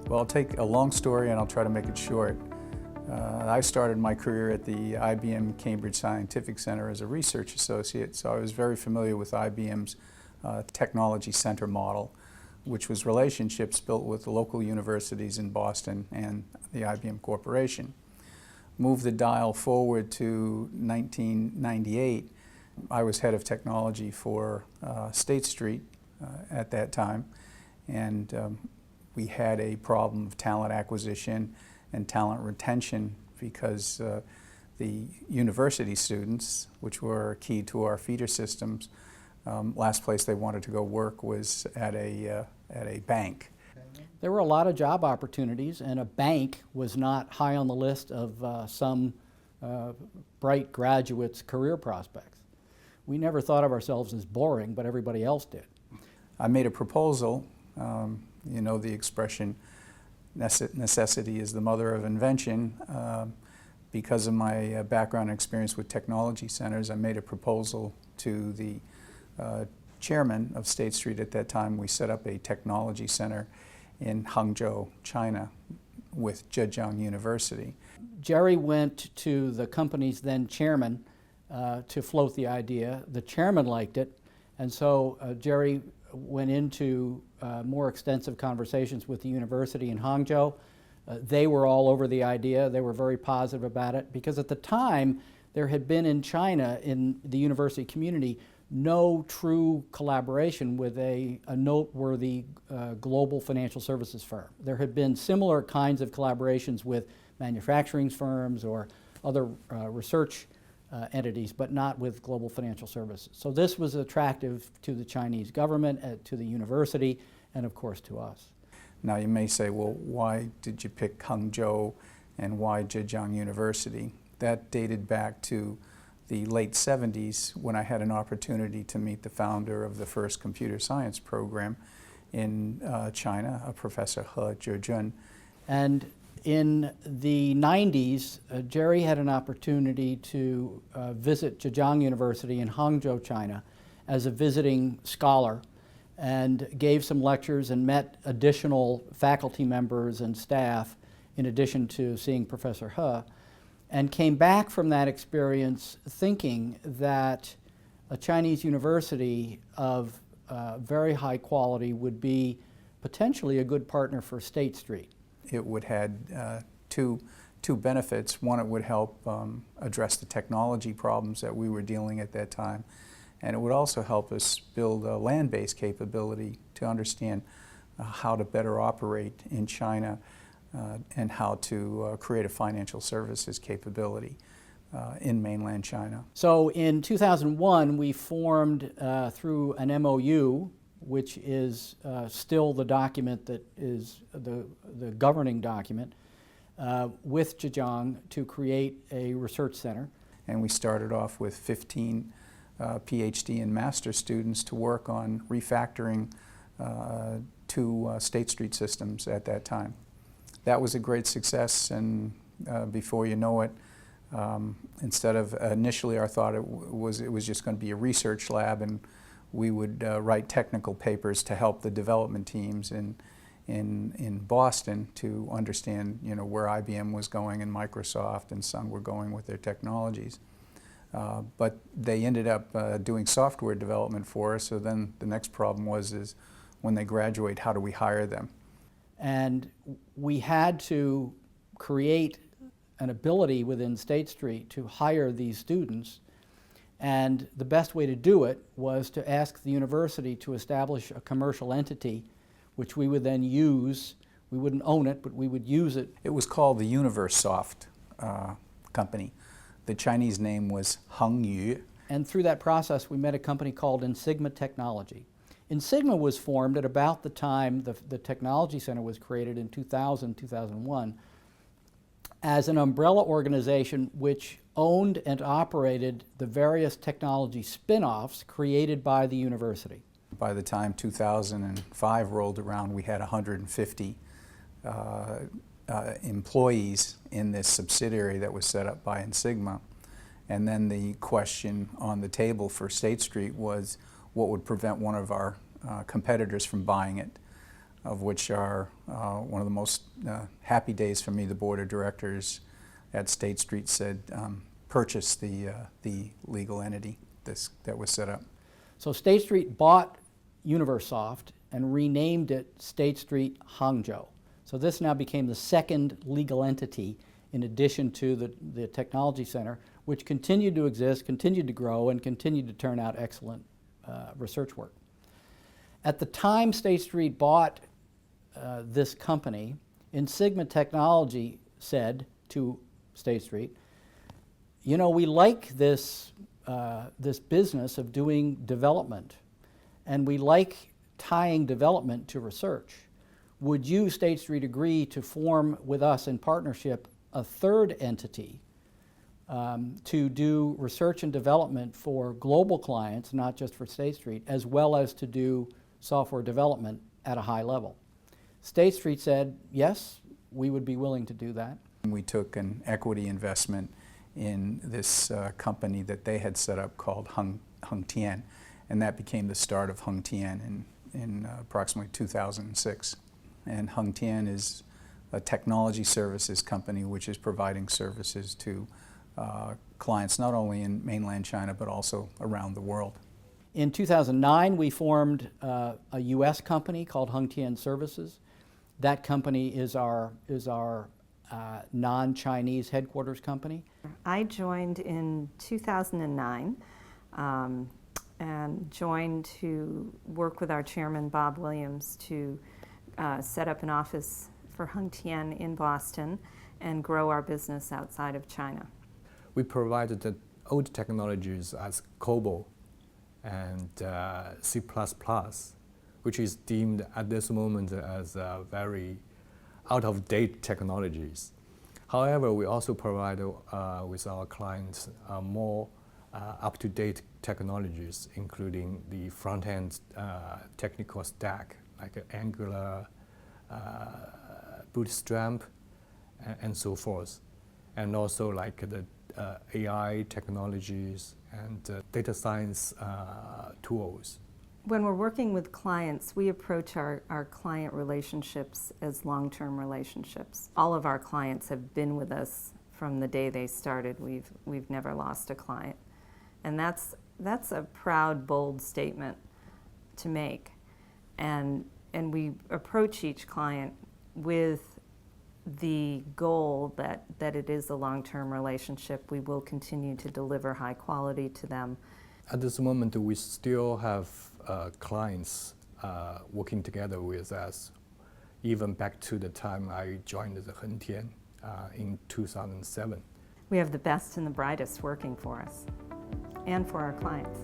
Well, I'll take a long story and I'll try to make it short. I started my career at the IBM Cambridge Scientific Center as a research associate, so I was very familiar with IBM's technology center model, which was relationships built with local universities in Boston and the IBM Corporation. Move the dial forward to 1998. I was head of technology for State Street at that time, and we had a problem of talent acquisition and talent retention because the university students, which were key to our feeder systems, last place they wanted to go work was at a bank. There were a lot of job opportunities, and a bank was not high on the list of some bright graduates' career prospects. We never thought of ourselves as boring, but everybody else did. I made a proposal. You know the expression, necessity is the mother of invention. Because of my background and experience with technology centers, I made a proposal to the chairman of State Street at that time. We set up a technology center in Hangzhou, China, with Zhejiang University. Jerry went to the company's then chairman to float the idea. The chairman liked it, and so Jerry went into more extensive conversations with the university in Hangzhou. They were all over the idea. They were very positive about it because at the time there had been in China, in the university community, no true collaboration with a noteworthy global financial services firm. There had been similar kinds of collaborations with manufacturing firms or other research entities, but not with global financial services. So this was attractive to the Chinese government, to the university, and of course to us. Now you may say, well, why did you pick Hangzhou and why Zhejiang University? That dated back to the late 70s when I had an opportunity to meet the founder of the first computer science program in China, a Professor He Zhejun. And in the 90s, Jerry had an opportunity to visit Zhejiang University in Hangzhou, China, as a visiting scholar, and gave some lectures and met additional faculty members and staff in addition to seeing Professor He, and came back from that experience thinking that a Chinese university of very high quality would be potentially a good partner for State Street. It would have two benefits. One, it would help address the technology problems that we were dealing at that time, and it would also help us build a land-based capability to understand how to better operate in China and how to create a financial services capability in mainland China. So in 2001, we formed through an MOU, which is still the document that is the governing document, with Zhejiang to create a research center. And we started off with 15 PhD and master students to work on refactoring two State Street systems at that time. That was a great success, and before you know it, instead of initially our thought it was just going to be a research lab and we would write technical papers to help the development teams in Boston to understand, you know, where IBM was going and Microsoft and Sun were going with their technologies. But they ended up doing software development for us, so then the next problem is when they graduate, how do we hire them? And we had to create an ability within State Street to hire these students, and the best way to do it was to ask the university to establish a commercial entity which we would then use. We wouldn't own it, but we would use it. It was called the UniverSoft company. The Chinese name was Hengyu. And through that process we met a company called Insigma Technology. Insigma was formed at about the time the Technology Center was created in 2000, 2001 as an umbrella organization which owned and operated the various technology spin-offs created by the university. By the time 2005 rolled around, we had 150 employees in this subsidiary that was set up by Insigma. And then the question on the table for State Street was what would prevent one of our competitors from buying it. of which are one of the most happy days for me. The board of directors at State Street said purchase the legal entity that was set up. So State Street bought Universoft and renamed it State Street Hangzhou. So this now became the second legal entity in addition to the Technology Center, which continued to exist, continued to grow, and continued to turn out excellent research work. At the time State Street bought this company, Insigma Technology said to State Street, you know, we like this business of doing development, and we like tying development to research. Would you, State Street, agree to form with us in partnership a third entity to do research and development for global clients, not just for State Street, as well as to do software development at a high level? State Street said, yes, we would be willing to do that. We took an equity investment in this company that they had set up called Hengtian, and that became the start of Hengtian in approximately 2006. And Hengtian is a technology services company which is providing services to clients not only in mainland China but also around the world. In 2009, we formed a U.S. company called Hengtian Services. That company is our non-Chinese headquarters company. I joined in 2009 and joined to work with our chairman, Bob Williams, to set up an office for Hengtian in Boston and grow our business outside of China. We provided the old technologies as COBOL and C++, which is deemed at this moment as very out-of-date technologies. However, we also provide with our clients more up-to-date technologies, including the front-end technical stack, like Angular, Bootstrap, and so forth, and also like the AI technologies and data science tools. When we're working with clients, we approach our client relationships as long-term relationships. All of our clients have been with us from the day they started. We've never lost a client. And that's a proud, bold statement to make. And we approach each client with the goal that it is a long-term relationship. We will continue to deliver high quality to them. At this moment, we still have clients working together with us, even back to the time I joined the Hengtian in 2007. We have the best and the brightest working for us and for our clients.